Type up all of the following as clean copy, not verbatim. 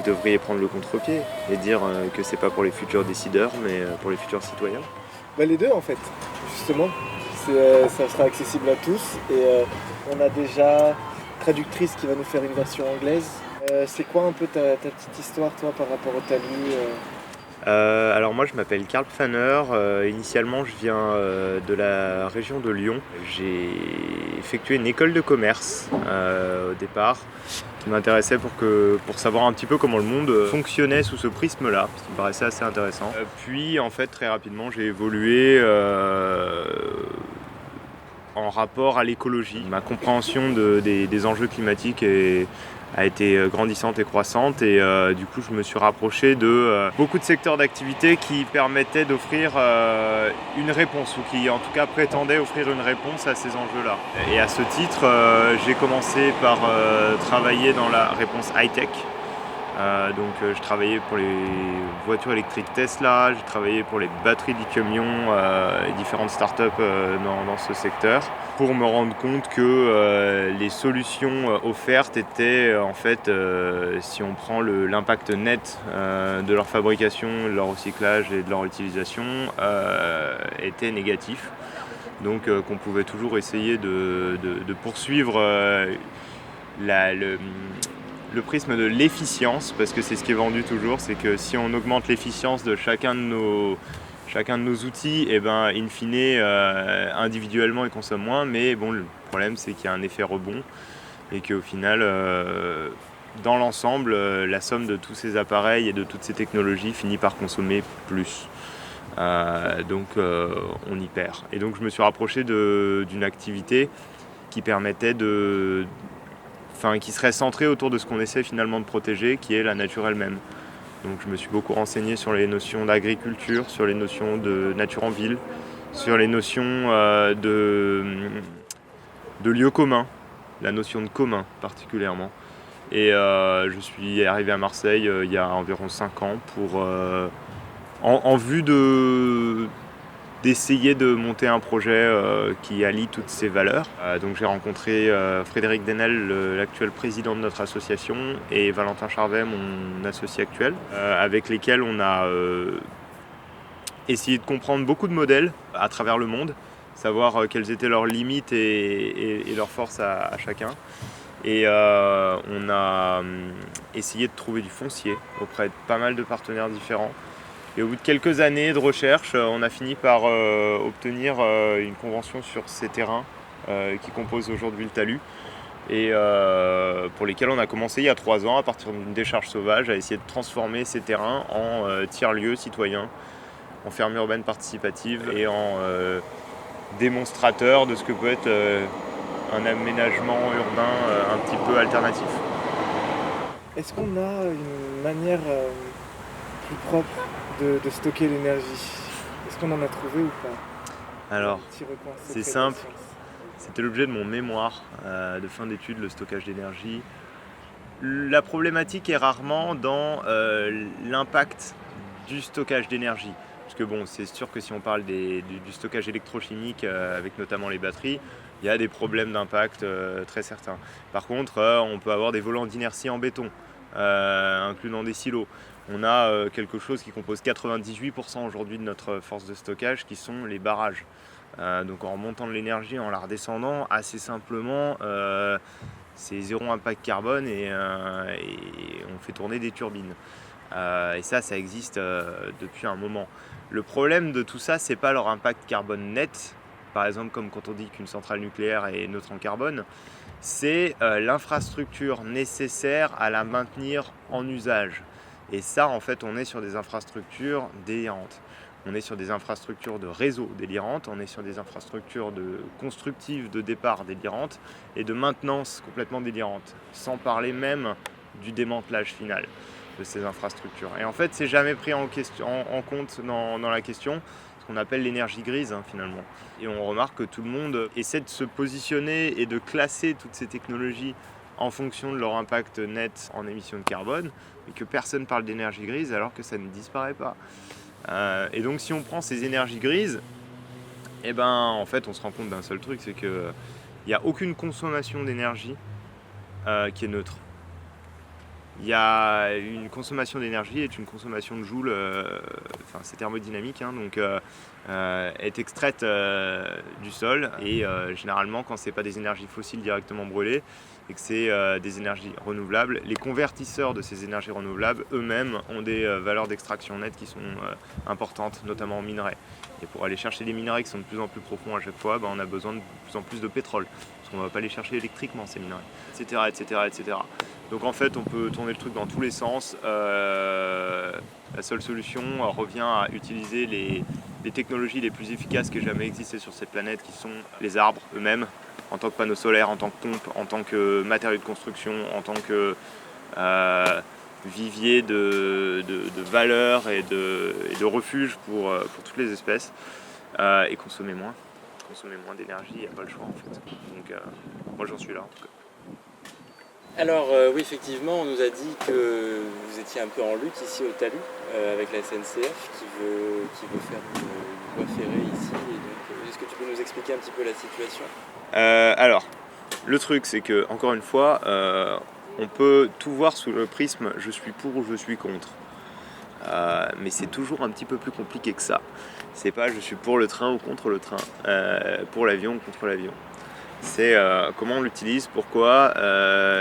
vous devriez prendre le contre-pied et dire que c'est pas pour les futurs décideurs, mais pour les futurs citoyens. Les deux en fait, justement. Ça sera accessible à tous et on a déjà une traductrice qui va nous faire une version anglaise. C'est quoi un peu ta petite histoire toi par rapport au Talus Alors moi je m'appelle Karl Pfanner, initialement je viens de la région de Lyon. J'ai effectué une école de commerce au départ qui m'intéressait pour savoir un petit peu comment le monde fonctionnait sous ce prisme-là, ce qui me paraissait assez intéressant. Puis en fait très rapidement j'ai évolué en rapport à l'écologie. Ma compréhension des enjeux climatiques a été grandissante et croissante et du coup je me suis rapproché de beaucoup de secteurs d'activité qui permettaient d'offrir une réponse ou qui en tout cas prétendaient offrir une réponse à ces enjeux-là. Et à ce titre, j'ai commencé par travailler dans la réponse high-tech. Je travaillais pour les voitures électriques Tesla, j'ai travaillé pour les batteries lithium-ion et différentes startups dans ce secteur pour me rendre compte que les solutions offertes étaient en fait, si on prend l'impact net de leur fabrication, de leur recyclage et de leur utilisation, étaient négatifs. Donc qu'on pouvait toujours essayer de poursuivre le prisme de l'efficience, parce que c'est ce qui est vendu toujours, c'est que si on augmente l'efficience de chacun de nos outils, et ben in fine, individuellement ils consomment moins, mais bon, le problème c'est qu'il y a un effet rebond et qu'au final, dans l'ensemble, la somme de tous ces appareils et de toutes ces technologies finit par consommer plus. On y perd. Et donc je me suis rapproché d'une activité qui permettait qui serait centrée autour de ce qu'on essaie finalement de protéger, qui est la nature elle-même. Donc je me suis beaucoup renseigné sur les notions d'agriculture, sur les notions de nature en ville, sur les notions de lieux communs, la notion de commun particulièrement. Et je suis arrivé à Marseille il y a environ 5 ans pour en vue d'essayer de monter un projet qui allie toutes ces valeurs. Donc j'ai rencontré Frédéric Denel, l'actuel président de notre association, et Valentin Charvet, mon associé actuel, avec lesquels on a essayé de comprendre beaucoup de modèles à travers le monde, savoir quelles étaient leurs limites et leurs forces à chacun. Et on a essayé de trouver du foncier auprès de pas mal de partenaires différents. Et au bout de quelques années de recherche, on a fini par obtenir une convention sur ces terrains qui composent aujourd'hui le talus et pour lesquels on a commencé il y a 3 ans à partir d'une décharge sauvage à essayer de transformer ces terrains en tiers-lieux citoyens, en ferme urbaine participative et en démonstrateur de ce que peut être un aménagement urbain un petit peu alternatif. Est-ce qu'on a une manière plus propre de stocker l'énergie? Est-ce qu'on en a trouvé ou pas? Alors, C'est c'est simple. C'était l'objet de mon mémoire de fin d'études, le stockage d'énergie. La problématique est rarement dans l'impact du stockage d'énergie. Parce que bon, c'est sûr que si on parle du stockage électrochimique avec notamment les batteries, il y a des problèmes d'impact très certains. Par contre, on peut avoir des volants d'inertie en béton, inclus dans des silos. On a quelque chose qui compose 98% aujourd'hui de notre force de stockage, qui sont les barrages. Donc en remontant de l'énergie, en la redescendant, assez simplement, c'est zéro impact carbone et on fait tourner des turbines. Et ça existe depuis un moment. Le problème de tout ça, c'est pas leur impact carbone net, par exemple comme quand on dit qu'une centrale nucléaire est neutre en carbone, c'est l'infrastructure nécessaire à la maintenir en usage. Et ça, en fait, on est sur des infrastructures délirantes. On est sur des infrastructures de réseau délirantes, on est sur des infrastructures constructives de départ délirantes et de maintenance complètement délirantes, sans parler même du démantelage final de ces infrastructures. Et en fait, c'est jamais pris en compte dans la question, ce qu'on appelle l'énergie grise finalement. Et on remarque que tout le monde essaie de se positionner et de classer toutes ces technologies en fonction de leur impact net en émissions de carbone, mais que personne parle d'énergie grise alors que ça ne disparaît pas. Et donc si on prend ces énergies grises, et en fait on se rend compte d'un seul truc, c'est qu'il n'y a aucune consommation d'énergie qui est neutre. Il y a une consommation d'énergie est une consommation de joules, c'est thermodynamique, hein, donc est extraite du sol et généralement quand c'est pas des énergies fossiles directement brûlées et que c'est des énergies renouvelables, les convertisseurs de ces énergies renouvelables eux-mêmes ont des valeurs d'extraction nette qui sont importantes, notamment en minerais. Et pour aller chercher des minerais qui sont de plus en plus profonds à chaque fois, on a besoin de plus en plus de pétrole, parce qu'on ne va pas les chercher électriquement ces minerais, etc., etc., etc. Donc en fait, on peut tourner le truc dans tous les sens. La seule solution revient à utiliser les technologies les plus efficaces qui aient jamais existé sur cette planète, qui sont les arbres eux-mêmes, en tant que panneaux solaires, en tant que pompes, en tant que matériaux de construction, en tant que vivier de valeurs et de refuge pour toutes les espèces, et consommer moins d'énergie, il n'y a pas le choix en fait. Donc moi j'en suis là en tout cas. Alors oui, effectivement, on nous a dit que vous étiez un peu en lutte ici au talus avec la SNCF qui veut faire une voie ferrée ici. Et donc, est-ce que tu peux nous expliquer un petit peu la situation ? Alors, le truc c'est que, encore une fois, on peut tout voir sous le prisme je suis pour ou je suis contre. Mais c'est toujours un petit peu plus compliqué que ça. C'est pas je suis pour le train ou contre le train, pour l'avion ou contre l'avion. C'est comment on l'utilise, pourquoi,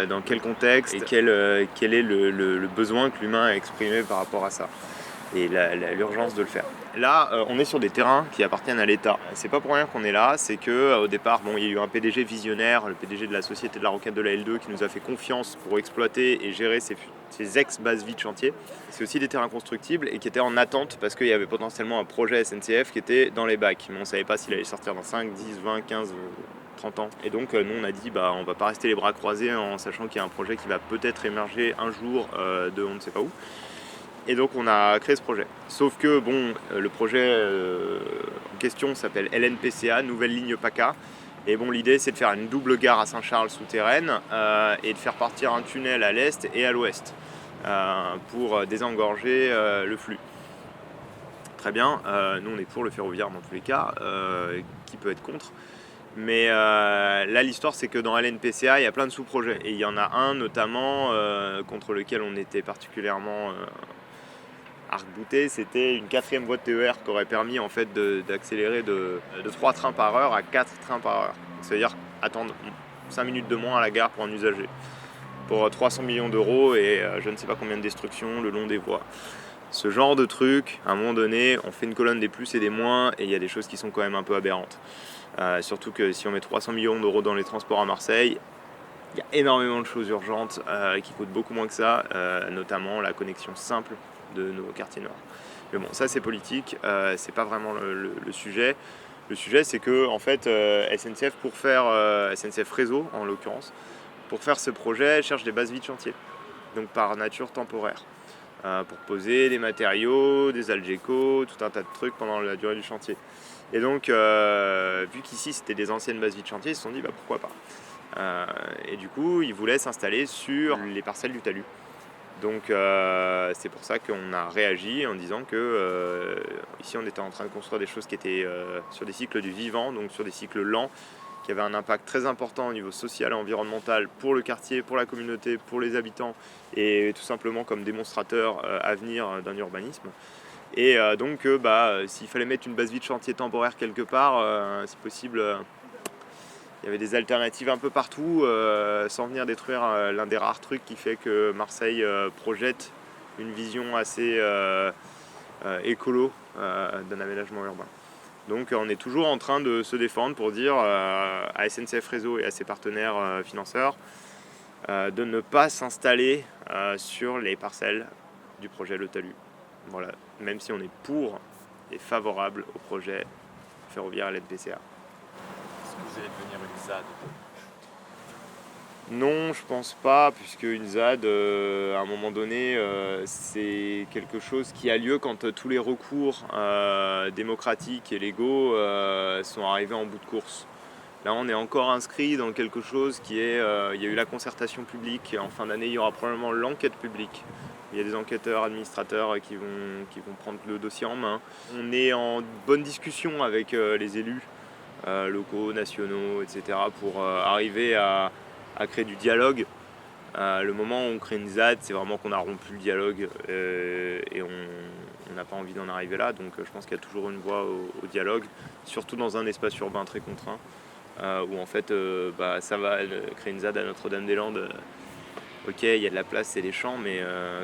dans quel contexte et quel est le besoin que l'humain a exprimé par rapport à ça et l'urgence de le faire. Là, on est sur des terrains qui appartiennent à l'État. C'est pas pour rien qu'on est là, c'est que au départ, il y a eu un PDG visionnaire, le PDG de la Société de la Rocade de la L2, qui nous a fait confiance pour exploiter et gérer ces ex-bases vides chantiers. C'est aussi des terrains constructibles et qui étaient en attente parce qu'il y avait potentiellement un projet SNCF qui était dans les bacs. Mais on ne savait pas s'il allait sortir dans 5, 10, 20, 15... 30 ans. Et donc nous on a dit on va pas rester les bras croisés en sachant qu'il y a un projet qui va peut-être émerger un jour de on ne sait pas où. Et donc on a créé ce projet. Sauf que le projet en question s'appelle LNPCA, Nouvelle Ligne PACA. Et l'idée c'est de faire une double gare à Saint-Charles souterraine et de faire partir un tunnel à l'est et à l'ouest pour désengorger le flux. Très bien, nous on est pour le ferroviaire dans tous les cas, qui peut être contre. Mais là l'histoire c'est que dans LNPCA il y a plein de sous-projets et il y en a un notamment contre lequel on était particulièrement arc-bouté, c'était une 4e voie de TER qui aurait permis en fait d'accélérer de 3 trains par heure à 4 trains par heure. C'est-à-dire attendre 5 minutes de moins à la gare pour un usager. Pour 300 millions d'euros et je ne sais pas combien de destructions le long des voies. Ce genre de truc, à un moment donné, on fait une colonne des plus et des moins et il y a des choses qui sont quand même un peu aberrantes. Surtout que si on met 300 millions d'euros dans les transports à Marseille, il y a énormément de choses urgentes qui coûtent beaucoup moins que ça, notamment la connexion simple de nos quartiers nord. Mais bon, ça c'est politique, c'est pas vraiment le sujet. Le sujet c'est que en fait SNCF pour faire SNCF Réseau en l'occurrence, pour faire ce projet, cherche des bases vides chantier, donc par nature temporaire. Pour poser des matériaux, des algécos, tout un tas de trucs pendant la durée du chantier. Et donc, vu qu'ici c'était des anciennes bases vides chantier, ils se sont dit pourquoi pas. Et du coup, ils voulaient s'installer sur les parcelles du talus. Donc, c'est pour ça qu'on a réagi en disant que ici on était en train de construire des choses qui étaient sur des cycles du vivant, donc sur des cycles lents, qui avait un impact très important au niveau social et environnemental pour le quartier, pour la communauté, pour les habitants et tout simplement comme démonstrateur à venir d'un urbanisme. Et donc s'il fallait mettre une base vide chantier temporaire quelque part, si possible, il y avait des alternatives un peu partout sans venir détruire l'un des rares trucs qui fait que Marseille projette une vision assez écolo d'un aménagement urbain. Donc on est toujours en train de se défendre pour dire à SNCF Réseau et à ses partenaires financeurs de ne pas s'installer sur les parcelles du projet Le Talus. Voilà, même si on est pour et favorable au projet ferroviaire LNPCA. Est-ce que vous allez devenir une ZAD ? Non, je pense pas, puisque une ZAD, à un moment donné, c'est quelque chose qui a lieu quand tous les recours démocratiques et légaux sont arrivés en bout de course. Là, on est encore inscrit dans quelque chose qui est... il y a eu la concertation publique, en fin d'année, il y aura probablement l'enquête publique. Il y a des enquêteurs, administrateurs qui vont prendre le dossier en main. On est en bonne discussion avec les élus locaux, nationaux, etc. pour arriver à créer du dialogue Le moment où on crée une ZAD, c'est vraiment qu'on a rompu le dialogue et on n'a pas envie d'en arriver là. Donc je pense qu'il y a toujours une voie au dialogue, surtout dans un espace urbain très contraint, où en fait ça va créer une ZAD à Notre-Dame-des-Landes. Ok, il y a de la place, c'est les champs, mais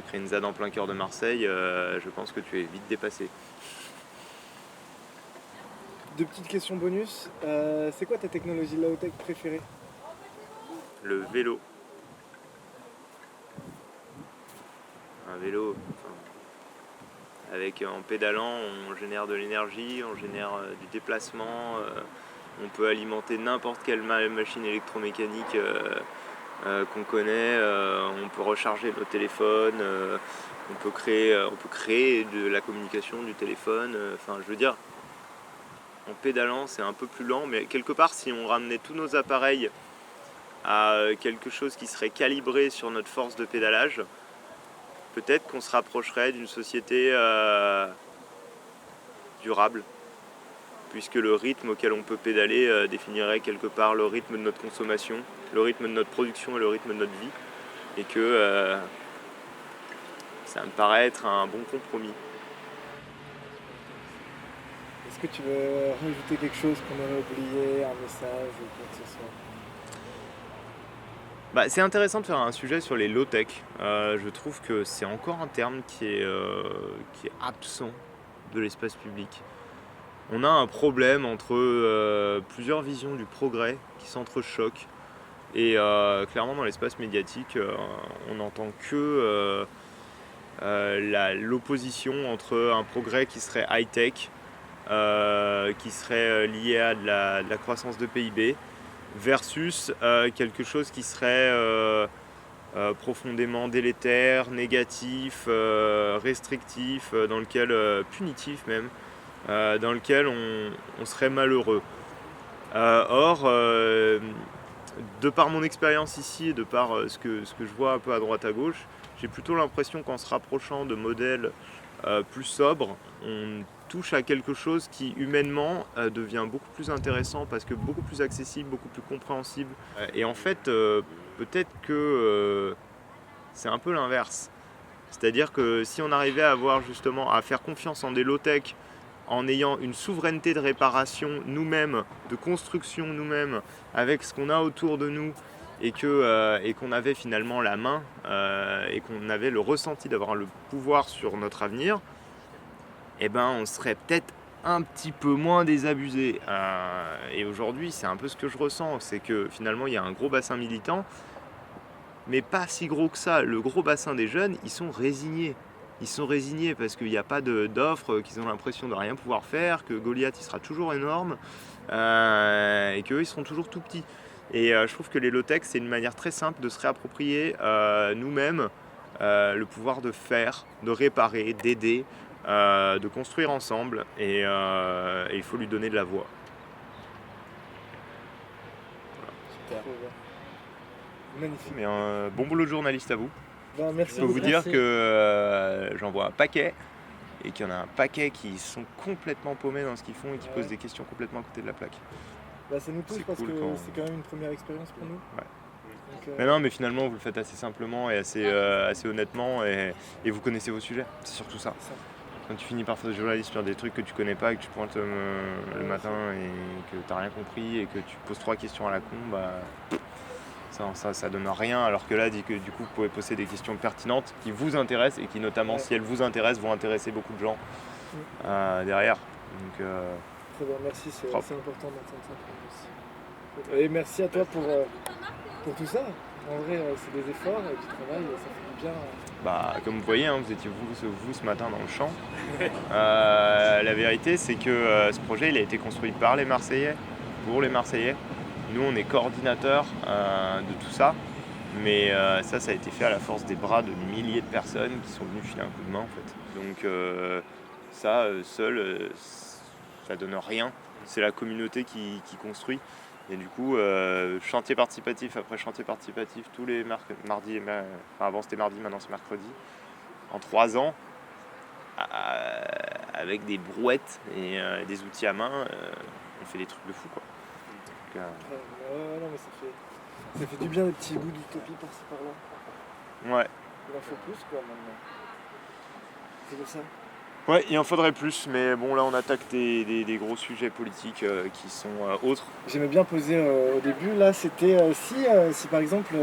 créer une ZAD en plein cœur de Marseille, je pense que tu es vite dépassé. Deux petites questions bonus. C'est quoi ta technologie low-tech préférée? Le vélo. Un vélo, en pédalant, on génère de l'énergie, on génère du déplacement, on peut alimenter n'importe quelle machine électromécanique qu'on connaît, on peut recharger nos téléphones, on peut créer de la communication du téléphone. Je veux dire, en pédalant, c'est un peu plus lent, mais quelque part, si on ramenait tous nos appareils à quelque chose qui serait calibré sur notre force de pédalage, peut-être qu'on se rapprocherait d'une société durable, puisque le rythme auquel on peut pédaler définirait quelque part le rythme de notre consommation, le rythme de notre production et le rythme de notre vie, et que ça me paraît être un bon compromis. Est-ce que tu veux rajouter quelque chose qu'on aurait oublié, un message ou quoi que ce soit? C'est intéressant de faire un sujet sur les low-tech. Je trouve que c'est encore un terme qui est absent de l'espace public. On a un problème entre plusieurs visions du progrès qui s'entrechoquent. Et clairement, dans l'espace médiatique, on n'entend que l'opposition entre un progrès qui serait high-tech, qui serait lié à de la croissance de PIB, versus quelque chose qui serait profondément délétère, négatif, restrictif, dans lequel, punitif même, dans lequel on serait malheureux. Or, de par mon expérience ici et de par ce que je vois un peu à droite à gauche, j'ai plutôt l'impression qu'en se rapprochant de modèles plus sobres, on touche à quelque chose qui humainement devient beaucoup plus intéressant parce que beaucoup plus accessible, beaucoup plus compréhensible. Et en fait, peut-être que c'est un peu l'inverse. C'est-à-dire que si on arrivait à avoir justement à faire confiance en des low-tech en ayant une souveraineté de réparation nous-mêmes, de construction nous-mêmes, avec ce qu'on a autour de nous, et qu'on avait finalement la main, et qu'on avait le ressenti d'avoir le pouvoir sur notre avenir, on serait peut-être un petit peu moins désabusé. Et aujourd'hui, c'est un peu ce que je ressens, c'est que finalement, il y a un gros bassin militant, mais pas si gros que ça. Le gros bassin des jeunes, ils sont résignés. Ils sont résignés parce qu'il n'y a pas d'offres, qu'ils ont l'impression de rien pouvoir faire, que Goliath il sera toujours énorme, et qu'eux ils seront toujours tout petits. Et je trouve que les low-tech, c'est une manière très simple de se réapproprier nous-mêmes le pouvoir de faire, de réparer, d'aider, de construire ensemble, et il faut lui donner de la voix. Super. Magnifique. Mais bon boulot de journaliste à vous. Merci Je peux vous beaucoup. dire que j'en vois un paquet, et qu'il y en a un paquet qui sont complètement paumés dans ce qu'ils font et qui posent des questions complètement à côté de la plaque. Ça nous touche C'est parce cool que quand- c'est quand même une première expérience pour nous. Ouais. Donc, Mais non, mais finalement vous le faites assez simplement et assez honnêtement, et vous connaissez vos sujets, c'est surtout ça. c'est ça. Quand tu finis par faire du journalisme sur des trucs que tu connais pas et que tu pointes le matin et que t'as rien compris et que tu poses 3 questions à la con, ça donne rien, alors que là, dit que du coup vous pouvez poser des questions pertinentes qui vous intéressent et qui notamment, si elles vous intéressent, vont intéresser beaucoup de gens derrière. Donc, Très bien, merci, c'est Propre. important d'entendre ça pour nous aussi. Et merci à toi pour tout ça. En vrai, c'est des efforts et du travail et ça fait du bien. comme vous voyez, vous étiez vous ce matin dans le champ. La vérité, c'est que ce projet il a été construit par les Marseillais, pour les Marseillais. Nous, on est coordinateurs de tout ça, mais ça a été fait à la force des bras de milliers de personnes qui sont venues filer un coup de main en fait. Donc seul, ça donne rien. C'est la communauté qui construit. Et du coup, chantier participatif après chantier participatif, tous les mardis, avant c'était mardi, maintenant c'est mercredi, en 3 ans, avec des brouettes et des outils à main, on fait des trucs de fou quoi. Donc, Non, mais ça fait. Ça fait du bien des petits bouts d'utopie par-ci par-là. Ouais. Il en faut plus quoi maintenant. C'est comme ça. Ouais, il en faudrait plus, mais bon là on attaque des gros sujets politiques qui sont autres. J'aimais bien poser au début, là c'était si par exemple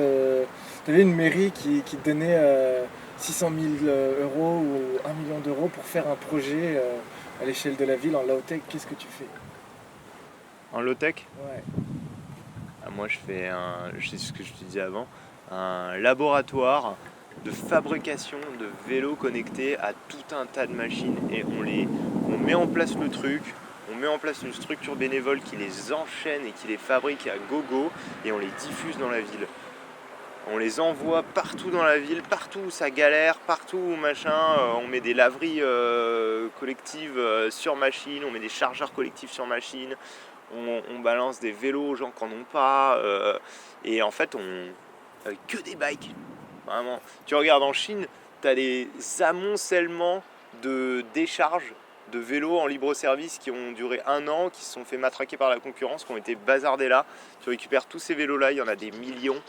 tu avais une mairie qui te donnait 600 000 euros ou 1 million d'euros pour faire un projet à l'échelle de la ville en low-tech, qu'est-ce que tu fais? En low-tech, Ouais. moi je fais c'est ce que je te disais avant, un laboratoire de fabrication de vélos connectés à tout un tas de machines et on met en place le truc, on met en place une structure bénévole qui les enchaîne et qui les fabrique à gogo et on les diffuse dans la ville. On les envoie partout dans la ville, partout où ça galère, partout où machin, on met des laveries collectives sur machine, on met des chargeurs collectifs sur machine, on balance des vélos aux gens qui n'en ont pas, et en fait que des bikes. Vraiment. Tu regardes en Chine, tu as des amoncellements de décharges de vélos en libre service qui ont duré 1 an, qui se sont fait matraquer par la concurrence, qui ont été bazardés là. Tu récupères tous ces vélos là, il y en a des millions.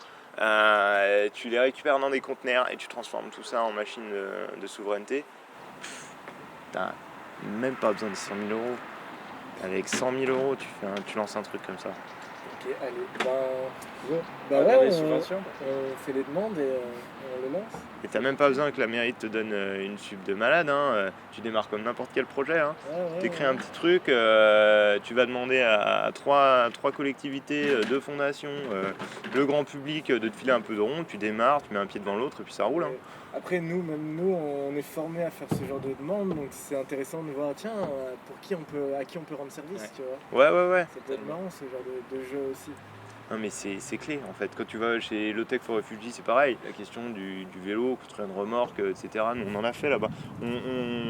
Tu les récupères dans des conteneurs et tu transformes tout ça en machine de souveraineté. T'as même pas besoin de 100 000 euros. Avec 100 000 euros, tu lances un truc comme ça. Ok, allez, On va ouais, faire des on subventions. fait les demandes et on le lance. Et t'as même pas besoin que la mairie te donne une sub de malade, hein. Tu démarres comme n'importe quel projet. Hein. Ouais, T'écris un petit truc, tu vas demander à trois collectivités, 2 fondations, le grand public de te filer un peu de rond, tu démarres, tu mets un pied devant l'autre et puis ça roule. Hein. Après, même nous, on est formés à faire ce genre de demande, donc c'est intéressant de voir, tiens, à qui on peut rendre service, Ouais. tu vois. Ouais. Ça peut être marrant, ce genre de jeu aussi. Non mais c'est clé en fait. Quand tu vas chez Low-Tech for Refugees, c'est pareil. La question du vélo, construire une remorque, etc. Nous on en a fait là-bas.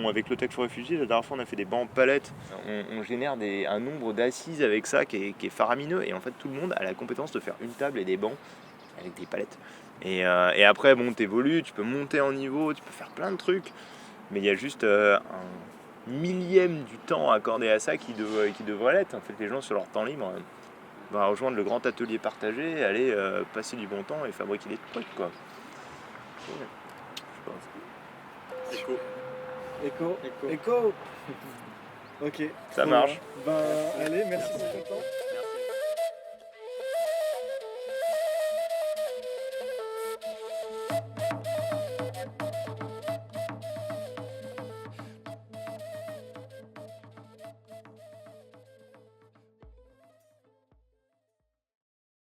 Avec Low-Tech for Refugees, la dernière fois on a fait des bancs en palette. On génère un nombre d'assises avec ça qui est faramineux. Et en fait tout le monde a la compétence de faire une table et des bancs avec des palettes. Et après bon t'évolues, tu peux monter en niveau, tu peux faire plein de trucs. Mais il y a juste un millième du temps accordé à ça qui devrait l'être. En fait les gens sur leur temps libre va rejoindre le grand atelier partagé, aller passer du bon temps et fabriquer des trucs quoi. Ouais, je pense. Éco. Écho. Ok. Ça Trop marche. bien. Allez, merci pour ton temps.